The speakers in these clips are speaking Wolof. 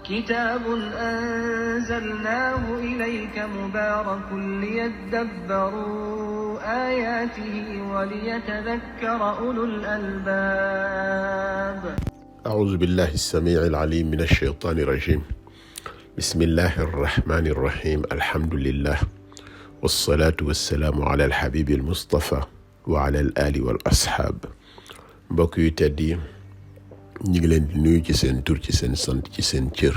كتاب أنزلناه إليك مبارك ليدبروا آياته وليتذكر أولو الألباب. أعوذ بالله السميع العليم من الشيطان الرجيم. بسم الله الرحمن الرحيم. الحمد لله والصلاة والسلام على الحبيب المصطفى وعلى الآل والأصحاب. mbokk yu tedd yi ñu ngi leen di nuyu ci seen tur, ci seen sant, ci seen cër,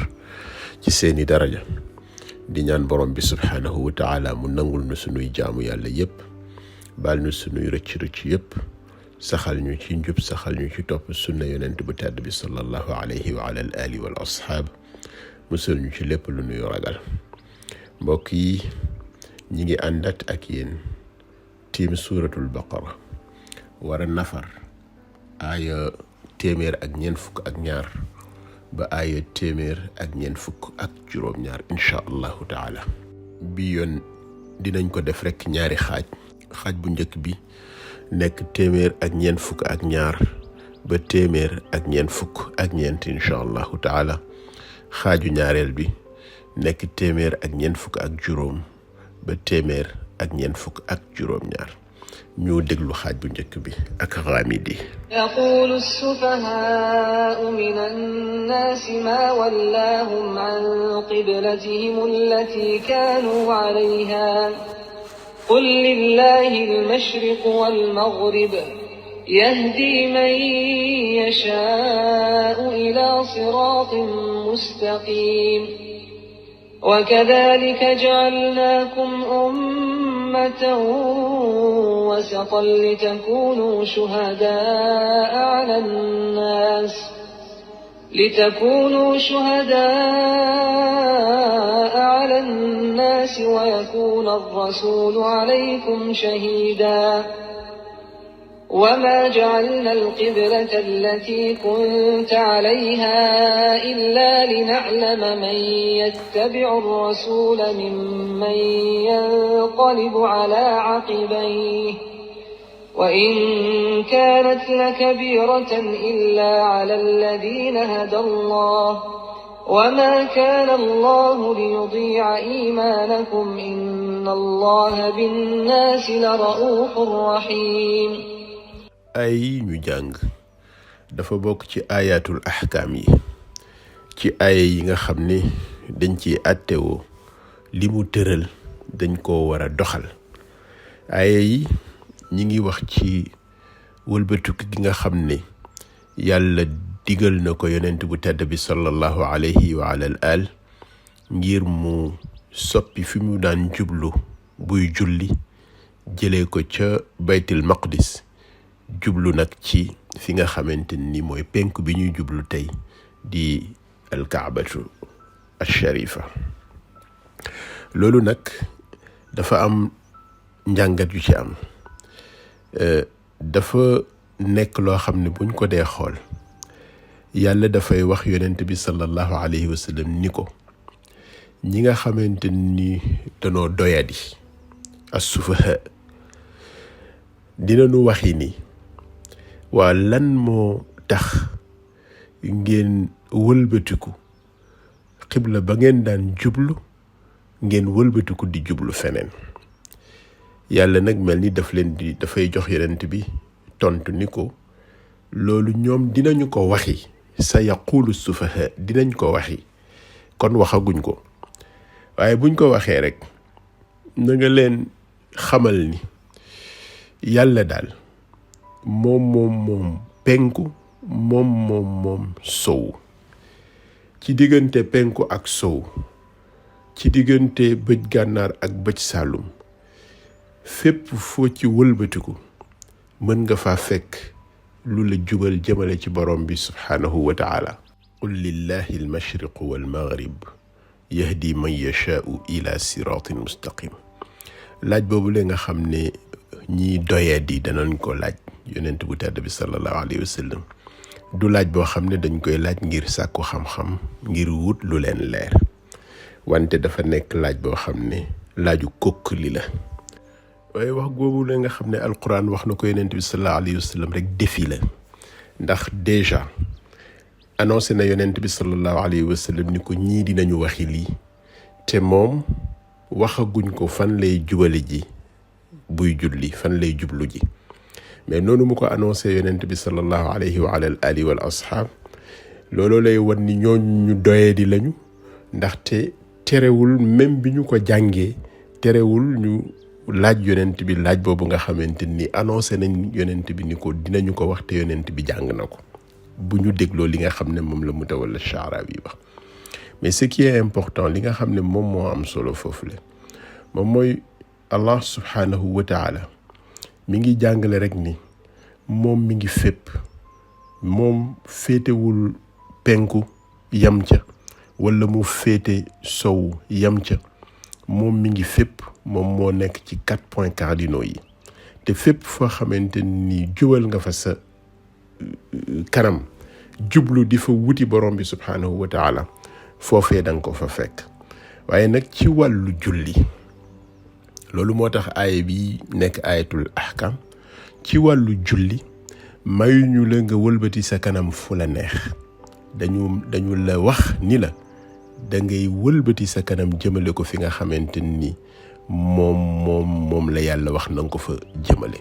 ci seeni daraja, di ñaan borom bi subhaanahu wa taala mu nangul nu sunuy jaamu yàlla yépp, baal nu sunuy rëcc-rëcc yépp, saxal ñu ci njub, saxal ñu ci topp sunna yonent bu tedd bi sallallahu alayhi wa ala al ali wal ashaab, musal ñu ci lépp lu nuy ragal. mbokk yi ñi ngi àndat ak yéen tiim suuratul baqara war a nafar aaya téeméer ak ñeent fukk ak ñaar ba aaya téeméer ak ñeent fukk ak juróom ñaar insha allahu taala. bi yoon dinañ ko def rekk ñaari xaaj bu njëkk bi nekk téeméer ak ñeent fukk ak ñaar ba téeméer ak ñeent fukk ak ñeent insha allahu taala. xaaju ñaareel bi nekk téeméer ak ñeent fukk ak juróom ba téeméer ak ñeent fukk ak juróom ñaar. ñu déglu xaaj bu njëkk bi ak Ghamidi. يقول السفهاء من الناس ما ولاهم عن قبلتهم التي كانوا عليها قل لله المشرق والمغرب يهدي من يشاء إلى صراط مستقيم وكذلك جعلناكم أمة وسطا لتكونوا شهداء على الناس ويكون الرسول عليكم شهيدا وما جعلنا القبلة التي كنت عليها إلا لنعلم من يتبع الرسول ممن ينقلب على عقبيه وإن كانت لكبيرة إلا على الذين هدى الله وما كان الله ليضيع إيمانكم إن الله بالناس لرؤوف رحيم. ay ñu jàng dafa bokk ci ayatul ahkaam yi, ci aaya yi nga xam ne dañ ci àttewoo li mu tëral dañ koo war a doxal. aaya yi ñi ngi wax ci wëlbatuki gi nga xam ne yàlla digal na ko yonent bu tedd bi sallallahu alayhi wa ala al ngir mu soppi fi mu daan jublu buy julli, jëlee ko ca baytul maqdis jublu nag ci fi nga xamante ni mooy penku bi ñuy jublu tey di alkaabatu asharifa. loolu nag dafa am njàngat yu ci am. dafa nekk loo xam ne buñ ko dee xool yàlla dafay wax yonent bi sallallahu alayhi wa sallam ni ko ñi nga xamante ni danoo doyadi as-sufaha dinañu waxi ni waa lan moo tax ngeen wëlbatiku xibla ba ngeen daan jublu ngeen wëlbatiku di jublu feneen. yàlla nag mel ni dafay jox yonent bi tontu ni ko loolu ñoom dinañu ko waxi, sa yaqulu sufaha dinañ ko waxi, kon waxaguñ ko, waaye buñ ko waxee rek na nga leen xamal ni yàlla daal moom penku moom sow. ci diggante penku ak sow, ci diggante bëj gànnaar ak bëj saalum, fépp foo ci wëlbatiku mën nga faa fekk lu la jubal jëmale ci borom bi subhaanahu wa taala. qul lillahi almashriqu walmaghrib yahdi man yashaau ila siratin mustaqim. laaj boobu la nga xam ne ñiy doyee di danañ ko laaj yonent bu tedd bi sallallahu alayhi wa sallam. du laaj boo xam ne dañ koy laaj ngir sàkku xam-xam, ngir wut lu leen leer, wante dafa nekk laaj boo xam ne laaju kokk li la. waaye wax googu la nga xam ne alquran wax na ko yonent bi sallallahu alayhi wa sallam rek défi la, ndax déjà annoncé na yonent bi sallallahu alayhi wa sallam ni ko ñii dinañu waxi lii te moom waxaguñ ko fan lay jubale ji buy julli fan lay jublu ji mais noonu mu ko annoncé yonent bi sallallahu alayhi wa ala alihi wal ashab looloo lay wan ni ñooñu ñu doyee di lañu ndaxte terewul même bi ñu ko jàngee terewul ñu laaj yonent bi laaj boobu nga xamante ni annoncé nañ yonent bi ni ko dinañu ko wax te yonent bi jàng na ko bu ñu dégloo li nga xam ne moom la Mutawalla Sha'rawi wax. mais ce qui est important li nga xam ne moom moo am solo foofu la moom mooy Allah subhanahu wa taala mi ngi jàngale rek ni moom mi ngi fépp, moom féetewul penku yam ca wala mu féete sow yam ca, moom mi ngi fépp, moom moo nekk ci 4 points cardinaux yi te fépp foo xamante ni jubal nga fa sa kanam jublu di fa wuti borom bi subhanahu wa taala foofee danga ko fa fekk. waaye nag ci wàllu julli, loolu moo tax aaya bi nekk ayatul ahkam, ci wàllu julli mayuñu la nga wëlbati sa kanam fu la neex, dañu la wax ni la da ngay wëlbati sa kanam jëmale ko fi nga xamante ni moom la yàlla wax na nga ko fa jëmale.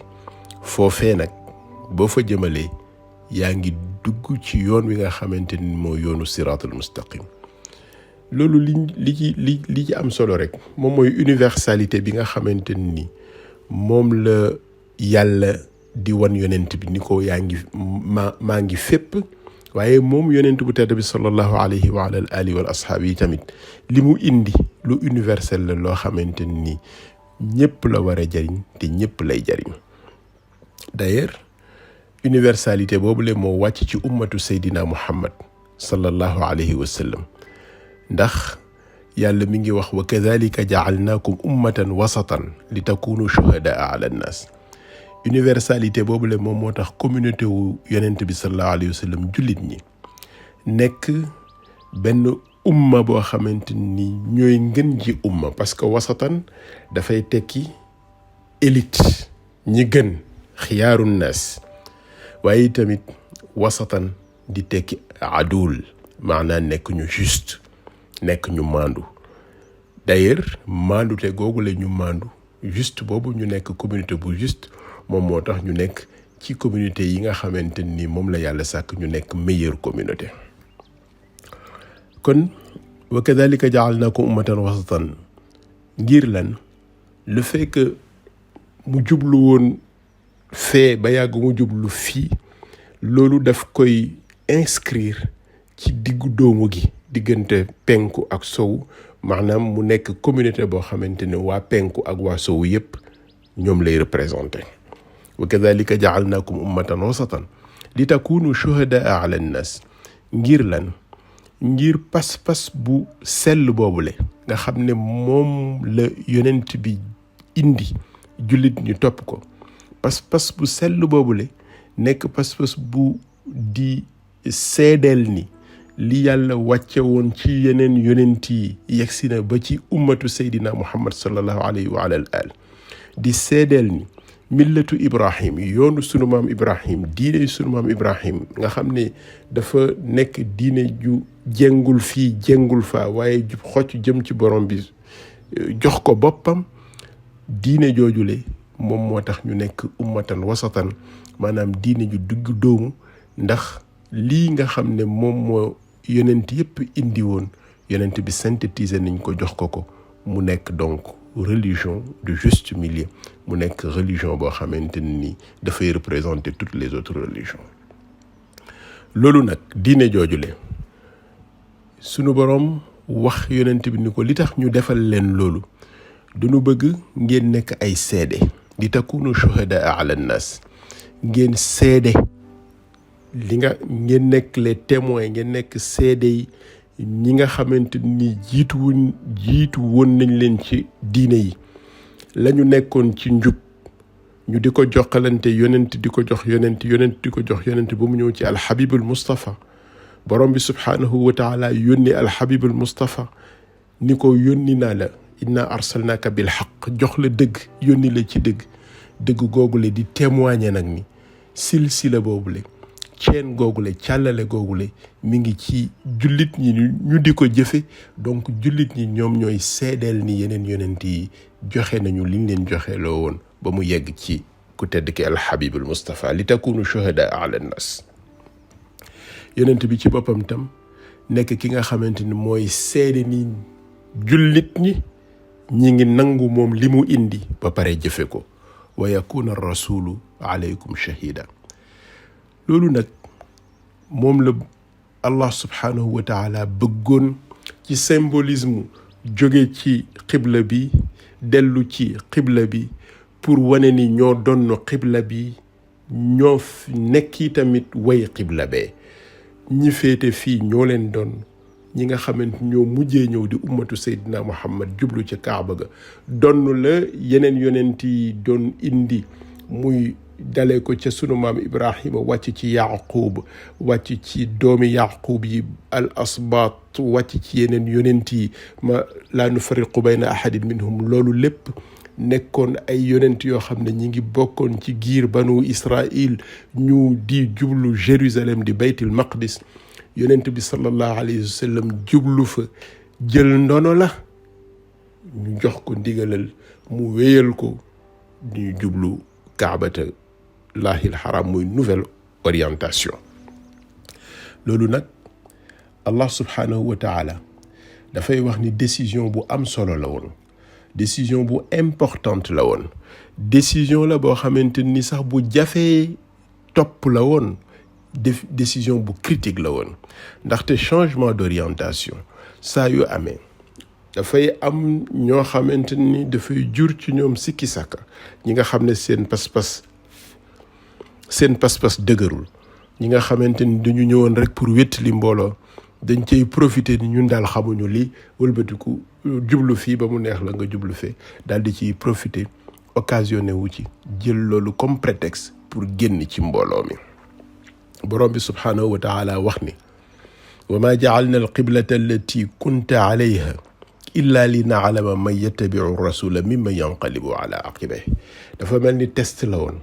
foofee nag boo fa jëmalee yaa ngi dugg ci yoon wi nga xamante ni moo yoonu siraatul mustaqim. loolu li ci am solo rek moom mooy universalité bi nga xamante ni moom la yàlla di wan yonent bi ni ko yaa ngi maa ngi fépp. waaye moom yonent bu tedd bi sallallahu alayhi wa ala alihi wal ashab yi tamit li mu indi lu universel la loo xamante ni ñëpp la war a jariñ te ñëpp lay jariñ. d'ailleurs universalité boobu le moo wàcc ci ummatu Seydina Muhammad sallallahu alayhi wa sallam, ndax yàlla mi ngi wax wa kadhalika ja'alnakum ummatan wasatan li takunu shuhadaa ala nnas. universalité boobu le moom moo tax communauté wu yonent bi sallallahu alayhi wa sallam jullit ñi nekk benn umma boo xamante ni ñooy ngën ji umma, parce que wasatan dafay tekki élite, ñi gën, xiyaaru naas. waaye tamit wasatan di tekki adul, maanaam nekk ñu juste, nekk ñu maandu. d'ailleurs maandu te googu la ñu maandu juste boobu ñu nekk communauté bu juste moom moo tax ñu nekk ci communauté yi nga xamante ni moom la yàlla sàkk ñu nekk meilleure communauté. kon wa kadhalika ja'alnakum ummatan wasatan ngir lan, le fait que mu jublu woon fee ba yàgg mu jublu fii, loolu daf koy inscrire ci diggu doomu gi diggante penku ak sow, maanaam mu nekk communauté boo xamante ne waa penku ak waa sow yépp ñoom lay représenté. wa kadhalika ja'alnakum ummatan wasatan li takunu shuhadaa ala nnas ngir lan, ngir pas-pas bu sell boobule nga xam ne moom la yonent bi indi jullit ñu topp ko. pas-pas bu sell boobule nekk pas-pas bu di seedeel ni li yàlla wàcce woon ci yeneen yonent yi yegsi na ba ci ummatu Seydina Muhammad sallallahu alayhi wa ala al di seedeel ni millatu Ibrahim, yoonu sunu maam Ibrahim, diine sunu maam Ibrahim nga xam ne dafa nekk diine ju jengul fii jengul faa waaye jub xocc jëm ci borom bi jox ko boppam. diine joojule moom moo tax ñu nekk ummatan wasatan, maanaam diine ju dugg doomu, ndax lii nga xam ne moom moo yonent yépp indi woon yonent bi synthétiser nañ ko jox ko mu nekk donc religion de juste milieu, mu nekk religion boo xamante ni dafay représenter toutes les autres religions. loolu nag diine joojule sunu boroom wax yonent bi ni ko li tax ñu defal leen loolu, duñu bëgg ngeen nekk ay seede, li takunu shuhadaa ala nnas, ngeen seede ngeen nekk les témoins, ngeen nekk seede yi ñi nga xamante ni jiitu woon nañ leen ci diine yi, lañu nekkoon ci njub ñu di ko joxalante yonent di ko jox yonent di ko jox yonent ba mu ñëw ci alxabibul Mustafa. borom bi subhanahu wa taala yónni alxabibul Mustafa ni ko yónni naa la, inna arsalnaka bil haqq, jox la dëgg, yónni la ci dëgg. dëgg googule di témoigner nag ni silsila boobule ceen googule càllale googule mi ngi ci jullit ñi ñu di ko jëfe. donc jullit ñi ñoom ñooy seedeel ni yeneen yonent yi joxe nañu liñ leen joxe loo woon ba mu yegg ci ku tedd ki alxabibul Mustafa li takunu shuhada ala nnas. yonent bi ci boppam tam nekk ki nga xamante ni mooy seede ni jullit ñi ngi nangu moom li mu indi ba pare jëfe ko. wa yakuna rasulu alaykum shahida. loolu nag moom la Allah subhanahu wa taala bëggoon ci symbolisme jóge ci xibla bi dellu ci xibla bi pour wane ni ñoo doon xibla bi ñoo nekki tamit way xibla bee. ñi féete fii ñoo leen doon ñi nga xamante ñoo mujjee ñëw di ummatu Seydina Muhammad jublu ci Kaaba ga donn la yeneen yonent yi doon indi muy dalee ko ca sunu maam Ibrahima wàcc ci Yaqub wàcc ci doomi Yaqub yi al asbaat wàcc ci yeneen yonent yi ma laa nufarriqu bayna ahadin minhum. loolu lépp nekkoon ay yonent yoo xam ne ñi ngi bokkoon ci giir banu Israil ñu di jublu Jérusalem di baytul maqdis. yonent bi sallallahu alayhi wa sallam jublu fa jël ndono la ñu jox ko ndigalal mu wéyal ko ñu jublu kaabata lahil haram muy nouvelle orientation. loolu nag Allah subhanahu wa taala dafay wax ni décision bu am solo la woon, décision bu importante la woon, décision la boo xamante ni sax bu jafee topp la woon, décision bu critique la woon. ndaxte changement d'orientation saa yu amee dafay am ñoo xamante ni dafay jur ci ñoom sikki sàkka, ñi nga xam ne seen pas-pas dëgërul, ñi nga xamante ni dañu ñëwoon rek pour wéttali mbooloo, dañ cay profiter ni ñun daal xamuñu li wëlbatiku jublu fii ba mu neex la nga jublu fee daal di ciy profiter occasionné wu ci jël loolu comme prétexte pour génn ci mbooloo mi. borom bi subhanahu wa taala wax ni wa ma ja'alna alqiblata allati kunta alayha illa li na'lama man yattabi'u rasula mimman yanqalibu ala aqibayhi. dafa mel ni test la woon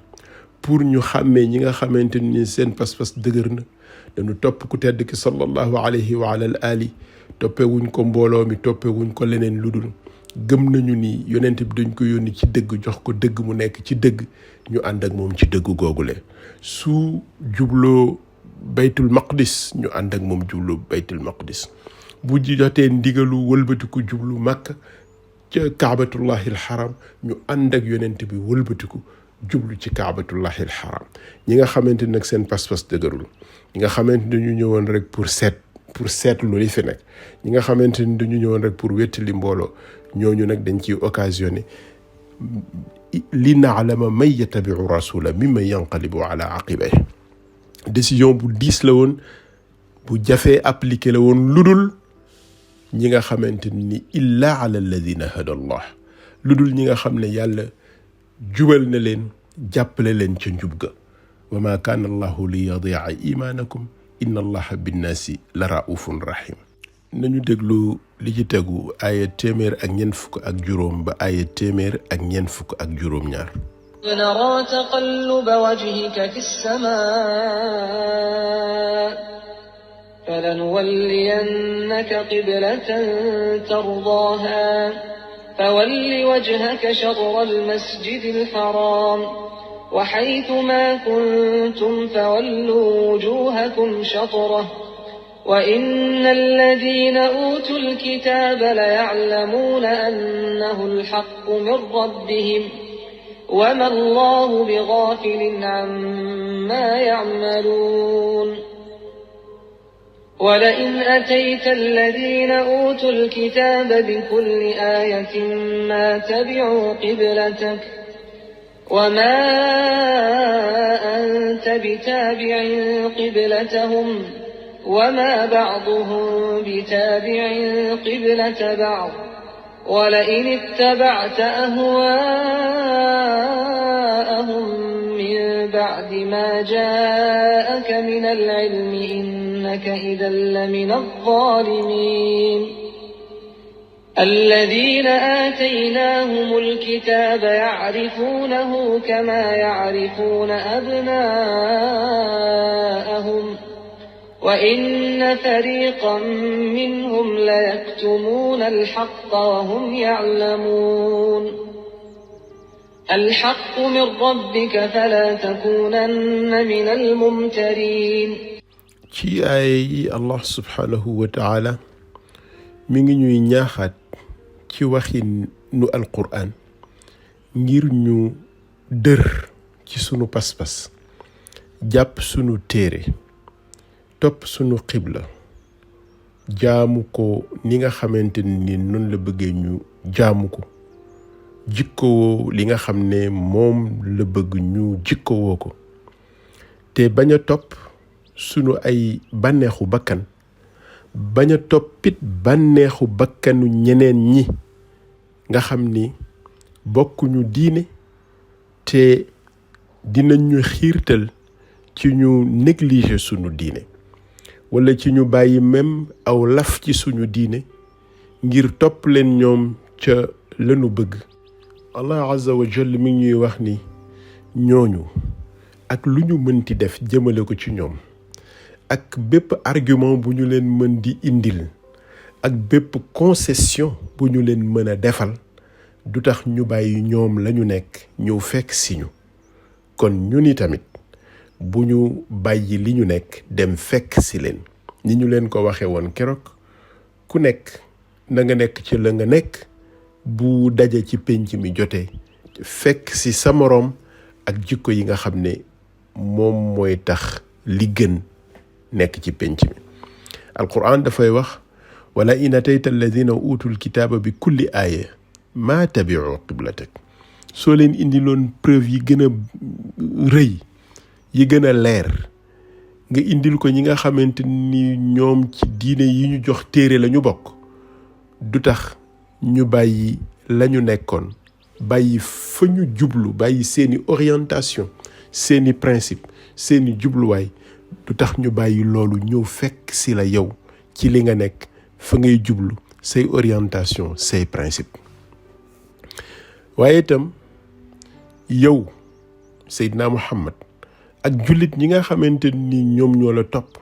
pour ñu xàmmee ñi nga xamante ni seen pas-pas dëgër na, dañu topp ku tedd ki sallallahu alayhi wa ala ali, toppewuñ ko mbooloo mi, toppewuñ ko leneen lu dul gëm nañu ni yonent bi dañ ko yónni ci dëgg, jox ko dëgg mu nekk ci dëgg, ñu ànd ak moom ci dëgg googule. su jubloo baytul maqdis ñu ànd ak moom jublu baytul maqdis, bu jotee ndigalu wëlbatiku jublu Makka ca kaabatullahil haram ñu ànd ak yonent bi wëlbatiku jublu ci kaabatullahil haram. ñi nga xamante nag seen pas-pas dëgërul, ñi nga xamante dañu ñëwoon rek pour seetlu li fi nekk, ñi nga xamante ni dañu ñëwoon rek pour wettali mbooloo, ñooñu nag dañ ciy occasionné li na'lama man yattabi'u rasula mimman yanqalibu ala aqibayhi. décision bu diis la woon, bu jafee appliqué la woon, ludul ñi nga xamante ni illa ala alladhina hada Allah, ludul ñi nga xam ne yàlla jubal na leen, jàppale leen ca njub ga. wa ma kaana allahu li yadi'a imanakum inna allaha binnaasi la raufun rahim. nañu déglu li ci tegu aaya téeméer ak ñeent fukk ak juróom ba aaya téeméer ak ñeent fukk ak juróom ñaar. نرى تقلب وجهك في السماء فلنولينك قبلة ترضاها فول وجهك شطر المسجد الحرام وحيث ما كنتم فولوا وجوهكم شطره وإن الذين أوتوا الكتاب ليعلمون أنه الحق من ربهم وما الله بغافل عما يعملون ولئن أتيت الذين أوتوا الكتاب بكل آية ما تبعوا قبلتك وما أنت بتابع قبلتهم وما بعضهم بتابع قبلة بعض ولئن اتبعت أهواءهم من بعد ما جاءك من العلم إنك إذا لمن الظالمين الذين آتيناهم الكتاب يعرفونه كما يعرفون أبناءهم وإن فريقا منهم ليكتمون الحق وهم يعلمون الحق من ربك فلا تكونن من الممترين. ci ay Allah subhanahu wa ta'ala mi ngi ñuy ñaaxaat ci waxin nu alquran ngir ñu dër ci sunu pas-pas jàpp sunu téere topp sunu xibla jaamu ko ni nga xamante ni noonu la bëggee ñu jaamu ko jikkowoo li nga xam ne moom la bëgg ñu jikkowoo ko te bañ a topp sunu ay bànneexu bakkan bañ a toppit bànneexu bakkanu ñeneen ñi nga xam ni bokkuñu diine te dinañ ñu xiirtal ci ñu négliger sunu diine wala ci ñu bàyyi même aw laf ci suñu diine ngir topp leen ñoom ca lanu bëgg. Allah azza wa jalla mi ngi ñuy wax ni ñooñu ak lu ñu mënti def jëmale ko ci ñoom ak bépp argument bu ñu leen mën di indil ak bépp concession bu ñu leen mën a defal du tax ñu bàyyi ñoom lañu nekk ñëw fekk si ñu. kon ñu ni tamit bu ñu bàyyi li ñu nekk dem fekk si leen ni ñu leen ko waxe woon keroog ku nekk na nga nekk ci la nga nekk bu daje ci penc mi jotee fekk si sa moroom ak jikko yi nga xam ne moom mooy tax li gën nekk ci penc mi. alquran dafay wax wala in atayta alladina utul kitaaba bi kulli aaya maa tabi'u qiblatak soo leen indiloon preuve yi gën a rëy yi gën a leer nga indil ko ñi nga xamante ni ñoom ci diine yi ñu jox téere la ñu bokk du tax ñu bàyyi la ñu nekkoon bàyyi fa ñu jublu bàyyi seeni orientation seeni principe seeni jubluwaay du tax ñu bàyyi loolu ñëw fekk si la yow ci li nga nekk fa ngay jublu say orientation say principe. waaye itam yow Seydina Muhammad ak jullit ñi nga xamante ni ñoom ñoo la topp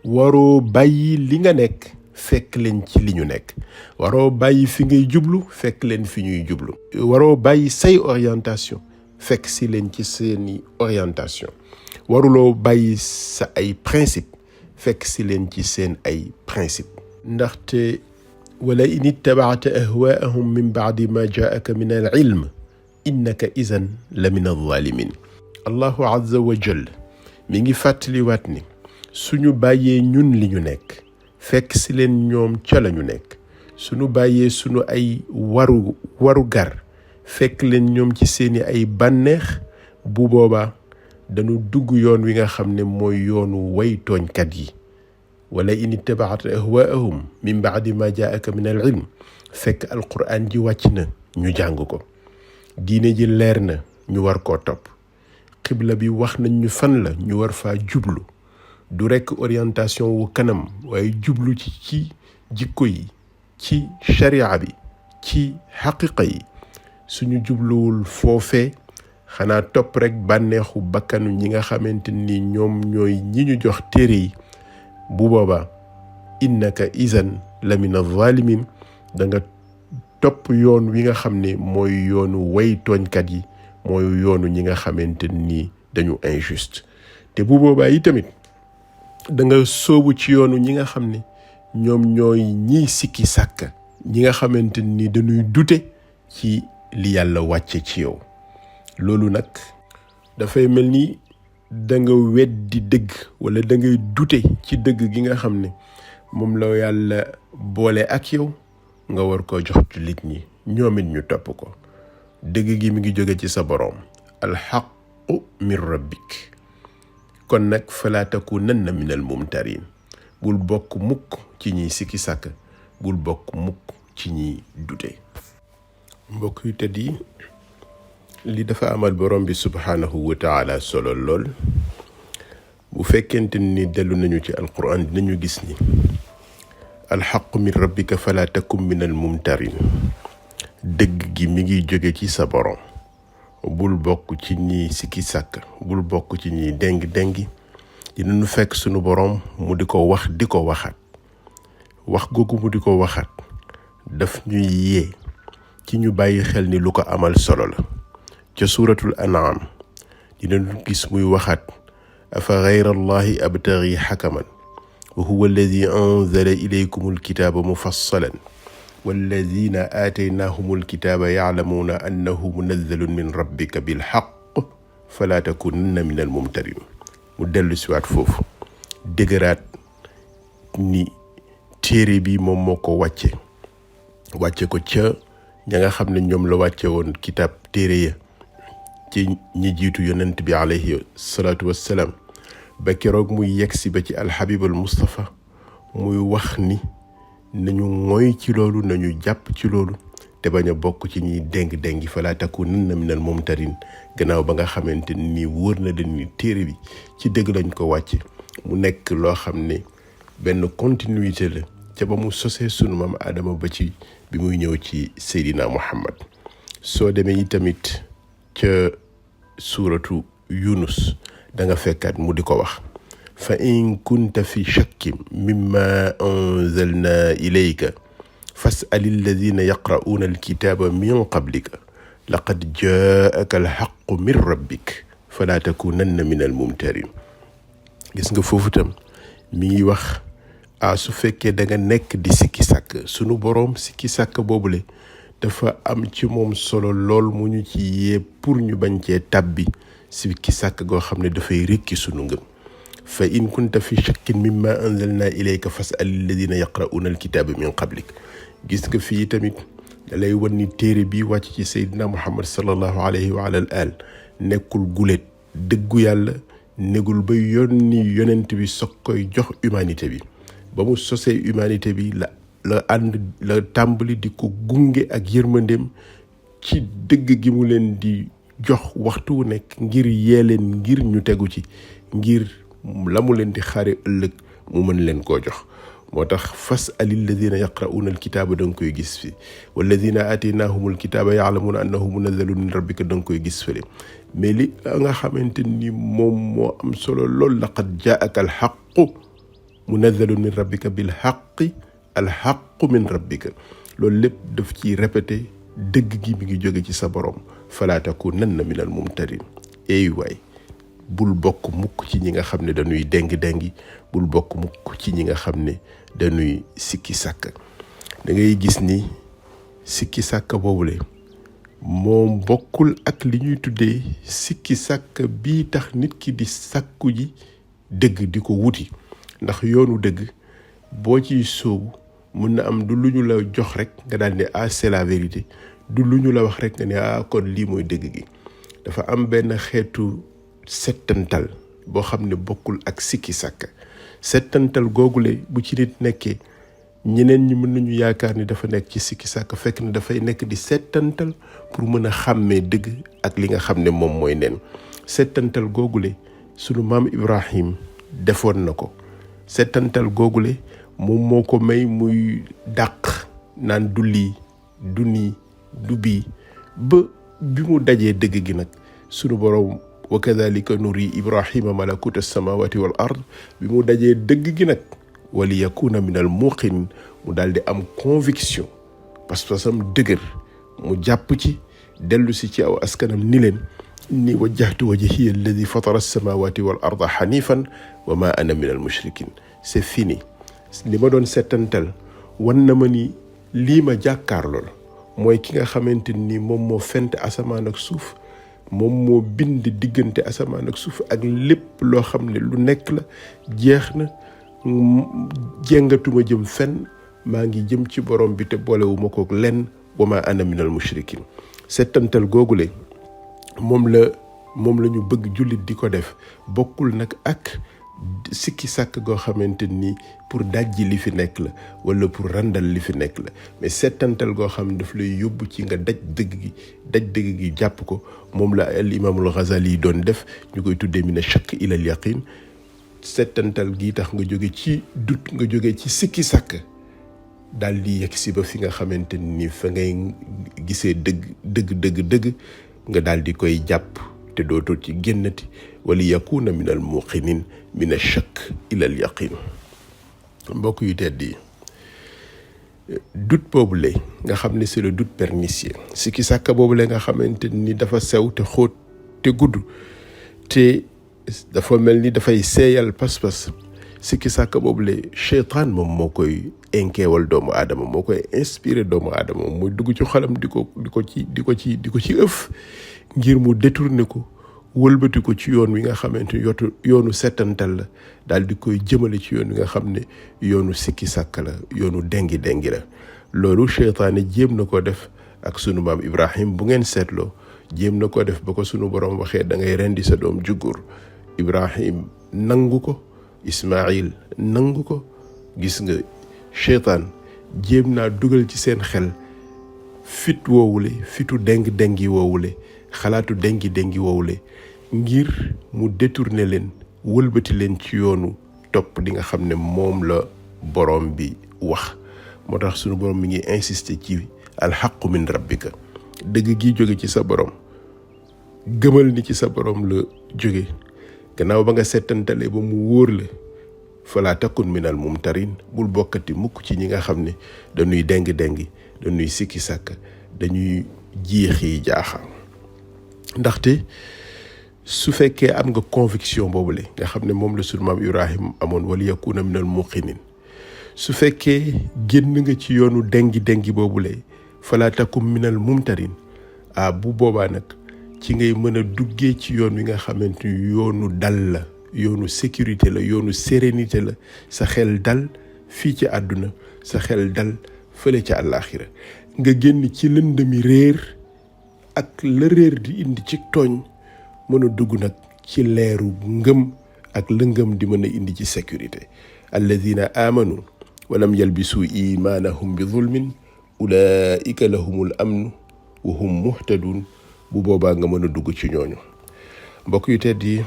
waroo bàyyi li nga nekk fekk leen ci li ñu nekk waroo bàyyi fi ngay jublu fekk leen fi ñuy jublu waroo bàyyi say orientation fekk si leen ci seeni orientation waruloo bàyyi sa ay principe fekk si leen ci seen ay principe ndaxte wala in ittabaata ahwaahum min baadi ma jaaka min al ilm innaka izan la min alzalimin. allahu azza wa jalla mi ngi fàttaliwaat ni suñu bàyyee ñun li ñu nekk fekk si leen ñoom ca la ñu nekk suñu bàyyee suñu ay waru gar fekk leen ñoom ci seeni ay bànneex bu boobaa dañu dugg yoon wi nga xam ne mooy yoonu way tooñkat yi. wala in ittabaata ahwaahum min baadi ma jaaka min al ilm fekk alquran ji wàcc na ñu jàng ko diine ji leer na ñu war koo topp xibla bi wax nañ ñu fan la ñu war faa jublu du rekk orientation wu kanam waaye jublu ci jikko yi ci sharia bi ci xaqiqa yi suñu jubluwul foofee xanaa topp rekk bànneexu bakkanu ñi nga xamante ni ñoom ñooy ñi ñu jox téere yi bu boobaa innaka izan la min az-zalimin da nga topp yoon wi nga xam ne mooy yoonu way tooñkat yi mooy yoonu ñi nga xamante ni dañu injuste te bu boobaa yi tamit da nga sóobu ci yoonu ñi nga xam ne ñoom ñooy ñiy sikki sàkk ñi nga xamante ni dañuy dute ci li yàlla wàcce ci yow. loolu nag dafay mel ni da nga weddi dëgg wala da ngay dute ci dëgg gi nga xam ne moom la yàlla boole ak yow nga war koo jox jullit ñi ñoom it ñu topp ko. dëgg gi mi ngi jóge ci sa boroom alxaqu min rabbik kon nag falaa takunanna min al mumtarin bul bokk mukk ci ñiy sikki sàkk bul bokk mukk ci ñiy dute. mbokk yu tedd yi li dafa amal borom bi subhaanahu wa taala solo lool bu fekkente ni dellu nañu ci alquran dinañu gis ni alxaqu min rabbika fala takum min al mumtarin. dëgg gi mi ngi jóge ci sa borom, bul bokk ci ñi sikki sàkk, bul bokk ci ñi déng-déngi. dinañu fekk sunu borom mu di ko wax di ko waxaat. wax googu mu di ko waxaat daf ñuy yee ci ñu bàyyi xel ni lu ko amal solo la. ca suuratul an'am dinañu gis muy waxaat afa ghayra allahi abtaghi hakaman wa huwa alladi anzala ilaykum alkitaba mufassalan walladina aataynahum alkitaba ya'lamuna annahu munazzalun min rabbika bilhaq fala takunanna min almumtarin. mu dellu siwaat foofu dëgëraat ni téere bi moom moo ko wàcce ko ca ña nga xam ne ñoom la wàcce woon kitaab téere ya ci ñi jiitu yonent bi alayhi salaatu wassalaam ba keroog muy yegsi ba ci alxabib al mustafa muy wax ni nañu ngoy ci loolu, nañu jàpp ci loolu te bañ a bokk ci ñuy déng-déngi fala takunanna minal mumtarin. gannaaw ba nga xamante ni wóor na leen ni téere bi ci dëgg lañ ko wàcce mu nekk loo xam ne benn continuité la ca ba mu sosee sunu maam Adama ba ci bi muy ñëw ci Seydina Muhammad. soo demee yi tamit ca suuratu Yunus da nga fekkaat mu di ko wax fa in kunta fi shakkin mimma anzalna ilayka fas'al alladhina yaqra'una alkitaba min qablika laqad jaa'aka alhaqqu min rabbik fala takunanna min almumtarin. gis nga foofu tam mi ngi wax su fekkee da nga nekk di sikki sàkk, sunu boroom sikki sàkk boobule dafa am ci moom solo lool mu ñu ci yee pour ñu bañ cee tàbbi sikki sàkk goo xam ne dafay rekki sunu ngëm. fa in kunta fi shakkin mimma anzalna ilayka fas'al alladhina yaqra'una alkitaba min qablik. gis nga fii tamit da lay wan ni téere bi wàcc ci Seydina Muhammad sallallahu alayhi wa ala al nekkul gulet. dëggu yàlla négul ba yónni yonent bi soog koy jox humanité bi. ba mu sosee humanité bi la tàmbali di ko gunge ak yërmandeem ci dëgg gi mu leen di jox waxtu wu nekk ngir yee leen, ngir ñu tegu ci, ngir la mu leen di xaare ëllëg mu mën leen koo jox. moo tax fas'alil ladina yaqra'una alkitaaba da nga koy gis fi walladina ataynahumul kitaaba ya'lamuna annahu munazzalun min rabbika da nga koy gis fële. mais li nga xamante ni moom moo am solo lool, laqad jaa'aka alhaqqu munazzalun min rabbika bil haqqi alhaqqu min rabbika. loolu lépp daf ciy répété dëgg gi mi ngi jóge ci sa borom. fala takunanna minal mumtarin. waay bul bokk mukk ci ñi nga xam ne dañuy déng-déngi, bul bokk mukk ci ñi nga xam ne dañuy sikki sàkk. da ngay gis ni sikki sàkk boobule moom bokkul ak li ñuy tuddee sikki sàkk bii tax nit ki di sàkku ji dëgg, di ko wuti. ndax yoonu dëgg boo ciy sóobu mun na am du lu ñu la jox rek nga daal ne c'est la vérité, du lu ñu la wax rek nga ne kon lii mooy dëgg gi. dafa am benn xeetu settantal boo xam ne bokkul ak sikki sàkk. settantal googule bu ci nit nekkee, ñeneen ñi mën nañu yaakaar ni dafa nekk ci sikki sàkk, fekk ne dafay nekk di settantal pour mën a xàmmee dëgg ak li nga xam ne moom mooy nen. settantal googule sunu maam Ibrahim defoon na ko. settantal googule moom moo ko may muy dàq naan du lii du nii du bii ba bi mu dajee dëgg gi nag sunu borom wa kadhalika nuri ibrahima malakuta samawati wal ard. bi mu dajee dëgg gi nag wali yakuna minal muqin, mu daal di am conviction parce que sam dëgër mu jàpp ci dellu si ci aw askanam ni leen inni wajjahtu wajhiya alladi fatara as-samawati wal arda hanifan wa ma ana minal mushrikin. c'est fini. li ma doon settantal wan na ma ni lii ma jàkkaar lool mooy ki nga xamante ni moom moo fent asamaan ak suuf, moom moo bind diggante asamaan ak suuf ak lépp loo xam ne lu nekk la, jeex na, jéngatuma jëm fenn, maa ngi jëm ci borom bi te boolewuma kook lenn, wa ma ana minal mushrikin. settantal googule moom la ñu bëgg jullit di ko def. bokkul nag ak sikki sàkk goo xamante ni pour dajji li fi nekk la wala pour randal li fi nekk la, mais settantal goo xam ne daf lay yóbbu ci nga daj dëgg gi jàpp ko. moom la al imaamul Ghazali doon def, ñu koy tuddee mina shakk ilal yaqin. settantal gi tax nga jóge ci dut, nga jóge ci sikki sàkk daal di yegg si ba fi nga xamante ni fa ngay gisee dëgg nga daal di koy jàpp te dootoo ci génnati wali yakuna min al muqinin min ash-shakk ila al yaqin. mbokk yu tedd yi, doute boobule nga xam ne c'est le doute pernicieux, sikki sàkka boobule nga xamante ni dafa sew te xóot te gudd te dafa mel ni dafay seeyal pas-pas, sikki sàkka boobule cheytaan moom moo koy enkeewal doomu aadama, moo koy inspiré doomu aadama, mooy dugg ci xolam di ko ci ëf ngir mu détourné ko, wëlbati ko ci yoon wi nga xamante yoonu settantal la, daal di koy jëmale ci yoon wi nga xam ne yoonu sikki sàkk la, yoonu dengi la. loolu cheytaane jéem na ko def ak sunu maam Ibrahim. bu ngeen seetloo jéem na ko def ba ko sunu borom waxee da ngay rendi sa doom juggur, Ibrahim nangu ko, Ismaïl nangu ko. gis nga cheytaan jéem naa dugal ci seen xel fit woowule, fitu dengi woowule, xalaatu dengi woowule, ngir mu détourner leen, wëlbati leen ci yoonu topp di nga xam ne moom la borom bi wax. moo tax sunu borom mi ngi insister ci alxaqu min rabbika, dëgg gi jóge ci sa borom. gëmal ni ci sa borom la jóge, gannaaw ba nga settantalee ba mu wóor la. fala takun minal mumtarin, bul bokkati mukk ci ñi nga xam ne dañuy dengi dañuy sikki sàkk, dañuy jiixi jaaxa. ndaxte su fekkee am nga conviction boobule nga xam ne moom la sunu maam Ibrahim amoon, wali yakuna minal muqinin, su fekkee génn nga ci yoonu dengi boobule, fala takun minal mumtarin, bu boobaa nag ci ngay mën a duggee ci yoon wi nga xamante ni yoonu dal la, yoonu sécurité la, yoonu sérénité la. sa xel dal fii ci àdduna, sa xel dal fële ca àllaaxira. nga génn ci lëndëmi réer ak la réer di indi ci tooñ, mën a dugg nag ci leeru ngëm ak la ngëm di mën a indi ci sécurité. alladina amanu wa lam yalbisu imanahum bi zulmin ulaika lahumul amnu wa hum muhtadun. bu boobaa nga mën a dugg ci ñooñu. mbokk yu tedd yi,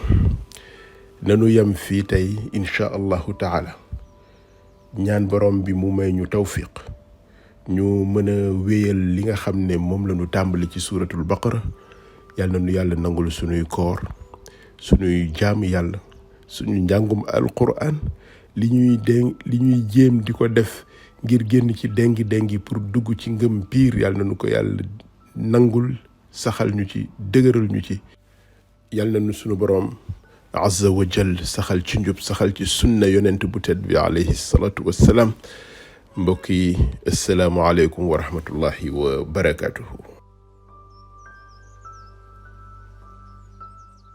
nanu yem fii tey incha allahu taala, ñaan borom bi mu may ñu tawfiq, ñu mën a wéyal li nga xam ne moom la ñu tàmbali ci suuratul baqara. yàlla na nu yàlla nangul sunuy koor, sunuy jaamu yàlla, suñu njàngum alquran, li ñuy jéem di ko def ngir génn ci dengi pour dugg ci ngëm piir. yàlla na nu ko yàlla nangul, saxal ñu ci, dëgëral ñu ci. yàlla na nu sunu borom azza wa jal saxal ci njub, saxal ci sunna yonent bu tedd bi alayhi salatu wassalaam. mbokk yi, assalaamu aleykum wa rahmatullahi wa barakatuhu.